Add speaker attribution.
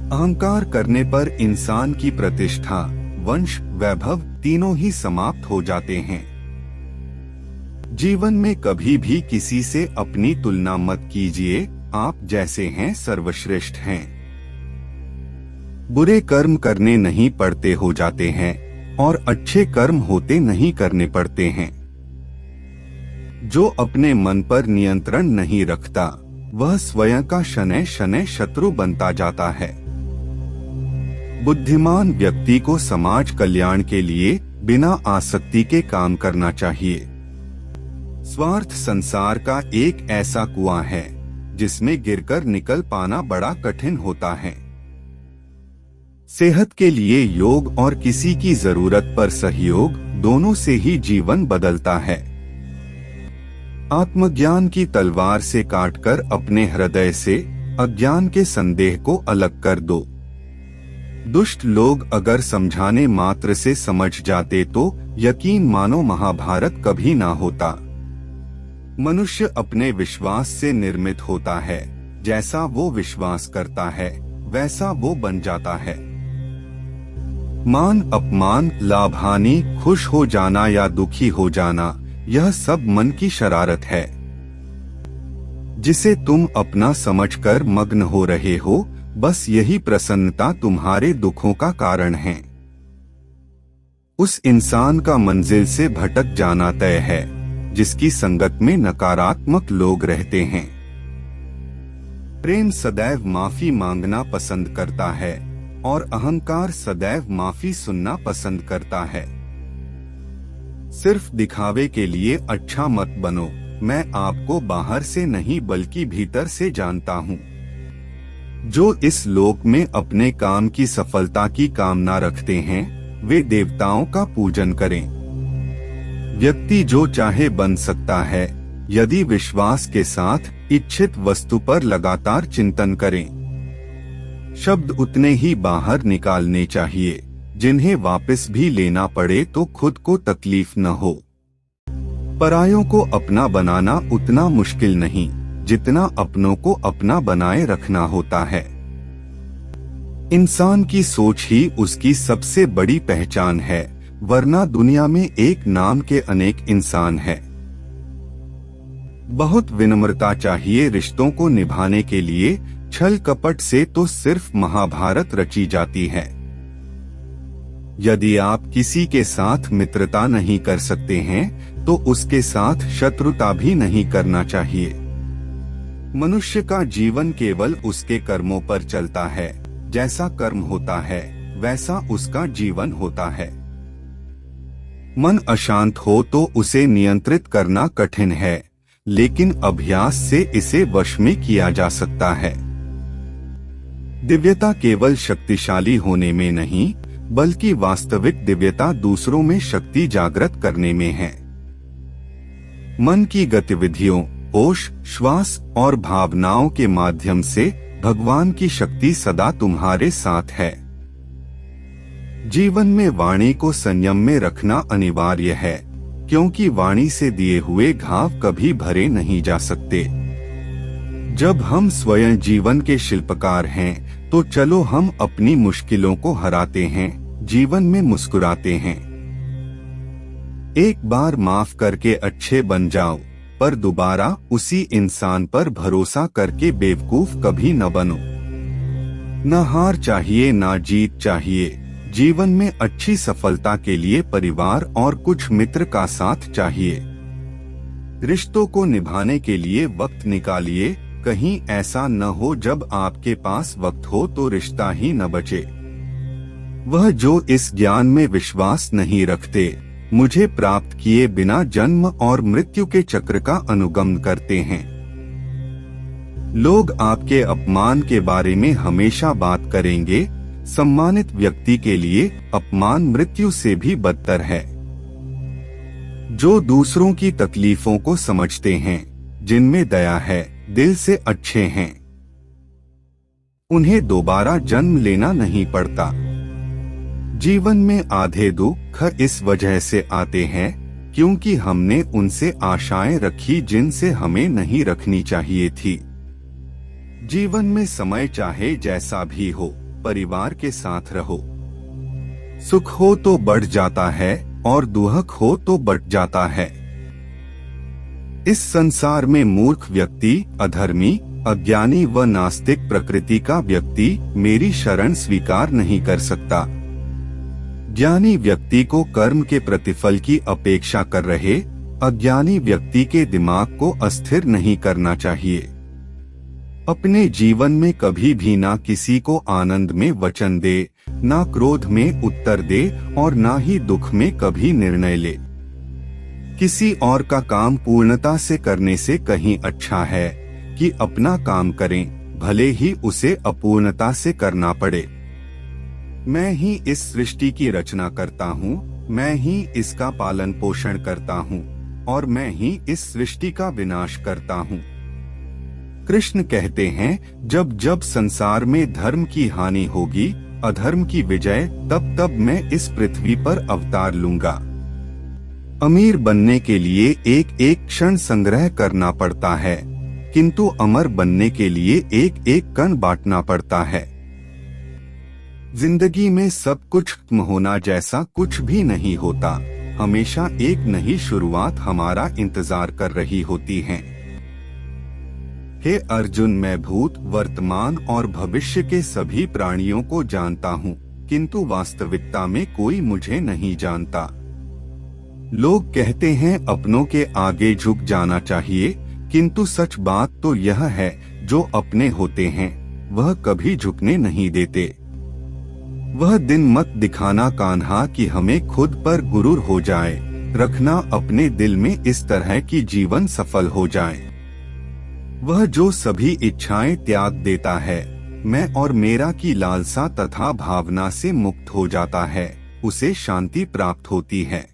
Speaker 1: अहंकार करने पर इंसान की प्रतिष्ठा, वंश, वैभव तीनों ही समाप्त हो जाते हैं। जीवन में कभी भी किसी से अपनी तुलना मत कीजिए, आप जैसे हैं सर्वश्रेष्ठ हैं। बुरे कर्म करने नहीं पड़ते हो जाते हैं और अच्छे कर्म होते नहीं करने पड़ते हैं। जो अपने मन पर नियंत्रण नहीं रखता वह स्वयं का शनै शनै शत्रु बनता जाता है। बुद्धिमान व्यक्ति को समाज कल्याण के लिए बिना आसक्ति के काम करना चाहिए। स्वार्थ संसार का एक ऐसा कुआं है जिसमें गिरकर निकल पाना बड़ा कठिन होता है। सेहत के लिए योग और किसी की जरूरत पर सहयोग, दोनों से ही जीवन बदलता है। आत्मज्ञान की तलवार से काटकर अपने हृदय से अज्ञान के संदेह को अलग कर दो। दुष्ट लोग अगर समझाने मात्र से समझ जाते तो यकीन मानो महाभारत कभी ना होता। मनुष्य अपने विश्वास से निर्मित होता है, जैसा वो विश्वास करता है वैसा वो बन जाता है। मान अपमान, लाभ हानि, खुश हो जाना या दुखी हो जाना, यह सब मन की शरारत है जिसे तुम अपना समझकर मग्न हो रहे हो। बस यही प्रसन्नता तुम्हारे दुखों का कारण है। उस इंसान का मंजिल से भटक जाना तय है जिसकी संगत में नकारात्मक लोग रहते हैं। प्रेम सदैव माफी मांगना पसंद करता है और अहंकार सदैव माफी सुनना पसंद करता है। सिर्फ दिखावे के लिए अच्छा मत बनो। मैं आपको बाहर से नहीं बल्कि भीतर से जानता हूँ। जो इस लोक में अपने काम की सफलता की कामना रखते हैं वे देवताओं का पूजन करें। व्यक्ति जो चाहे बन सकता है यदि विश्वास के साथ इच्छित वस्तु पर लगातार चिंतन करें। शब्द उतने ही बाहर निकालने चाहिए जिन्हें वापस भी लेना पड़े तो खुद को तकलीफ न हो। परायों को अपना बनाना उतना मुश्किल नहीं जितना अपनों को अपना बनाए रखना होता है। इंसान की सोच ही उसकी सबसे बड़ी पहचान है, वरना दुनिया में एक नाम के अनेक इंसान हैं। बहुत विनम्रता चाहिए रिश्तों को निभाने के लिए, छल कपट से तो सिर्फ महाभारत रची जाती है। यदि आप किसी के साथ मित्रता नहीं कर सकते हैं तो उसके साथ शत्रुता भी नहीं करना चाहिए। मनुष्य का जीवन केवल उसके कर्मों पर चलता है। जैसा कर्म होता है वैसा उसका जीवन होता है। मन अशांत हो तो उसे नियंत्रित करना कठिन है, लेकिन अभ्यास से इसे वश में किया जा सकता है। दिव्यता केवल शक्तिशाली होने में नहीं बल्कि वास्तविक दिव्यता दूसरों में शक्ति जागृत करने में है। मन की गतिविधियों, होश, श्वास और भावनाओं के माध्यम से भगवान की शक्ति सदा तुम्हारे साथ है। जीवन में वाणी को संयम में रखना अनिवार्य है, क्योंकि वाणी से दिए हुए घाव कभी भरे नहीं जा सकते। जब हम स्वयं जीवन के शिल्पकार हैं तो चलो हम अपनी मुश्किलों को हराते हैं, जीवन में मुस्कुराते हैं। एक बार माफ करके अच्छे बन जाओ, पर दोबारा उसी इंसान पर भरोसा करके बेवकूफ कभी न बनो। न हार चाहिए न जीत चाहिए। जीवन में अच्छी सफलता के लिए परिवार और कुछ मित्र का साथ चाहिए। रिश्तों को निभाने के लिए वक्त निकालिए, कहीं ऐसा न हो जब आपके पास वक्त हो तो रिश्ता ही न बचे। वह जो इस ज्ञान में विश्वास नहीं रखते, मुझे प्राप्त किए बिना जन्म और मृत्यु के चक्र का अनुगमन करते हैं। लोग आपके अपमान के बारे में हमेशा बात करेंगे। सम्मानित व्यक्ति के लिए अपमान मृत्यु से भी बदतर है। जो दूसरों की तकलीफों को समझते हैं, जिनमें दया है, दिल से अच्छे हैं, उन्हें दोबारा जन्म लेना नहीं पड़ता। जीवन में आधे दुख इस वजह से आते हैं क्योंकि हमने उनसे आशाएं रखी जिनसे हमें नहीं रखनी चाहिए थी। जीवन में समय चाहे जैसा भी हो, परिवार के साथ रहो। सुख हो तो बढ़ जाता है और दुख हो तो बट जाता है। इस संसार में मूर्ख व्यक्ति, अधर्मी, अज्ञानी व नास्तिक प्रकृति का व्यक्ति मेरी शरण स्वीकार नहीं कर सकता। ज्ञानी व्यक्ति को कर्म के प्रतिफल की अपेक्षा कर रहे अज्ञानी व्यक्ति के दिमाग को अस्थिर नहीं करना चाहिए। अपने जीवन में कभी भी ना किसी को आनंद में वचन दे, ना क्रोध में उत्तर दे और ना ही दुख में कभी निर्णय ले। किसी और का काम पूर्णता से करने से कहीं अच्छा है कि अपना काम करें, भले ही उसे अपूर्णता से करना पड़े। मैं ही इस सृष्टि की रचना करता हूँ, मैं ही इसका पालन पोषण करता हूँ और मैं ही इस सृष्टि का विनाश करता हूँ। कृष्ण कहते हैं, जब जब संसार में धर्म की हानि होगी, अधर्म की विजय, तब तब मैं इस पृथ्वी पर अवतार लूंगा। अमीर बनने के लिए एक एक क्षण संग्रह करना पड़ता है, किंतु अमर बनने के लिए एक एक कण बांटना पड़ता है। जिंदगी में सब कुछ खत्म होना जैसा कुछ भी नहीं होता। हमेशा एक नई शुरुआत हमारा इंतजार कर रही होती है। हे अर्जुन, मैं भूत, वर्तमान और भविष्य के सभी प्राणियों को जानता हूँ, किंतु वास्तविकता में कोई मुझे नहीं जानता। लोग कहते हैं अपनों के आगे झुक जाना चाहिए, किंतु सच बात तो यह है, जो अपने होते हैं वह कभी झुकने नहीं देते। वह दिन मत दिखाना कान्हा कि हमें खुद पर गुरूर हो जाए, रखना अपने दिल में इस तरह की जीवन सफल हो जाए। वह जो सभी इच्छाएं त्याग देता है, मैं और मेरा की लालसा तथा भावना से मुक्त हो जाता है, उसे शांति प्राप्त होती है।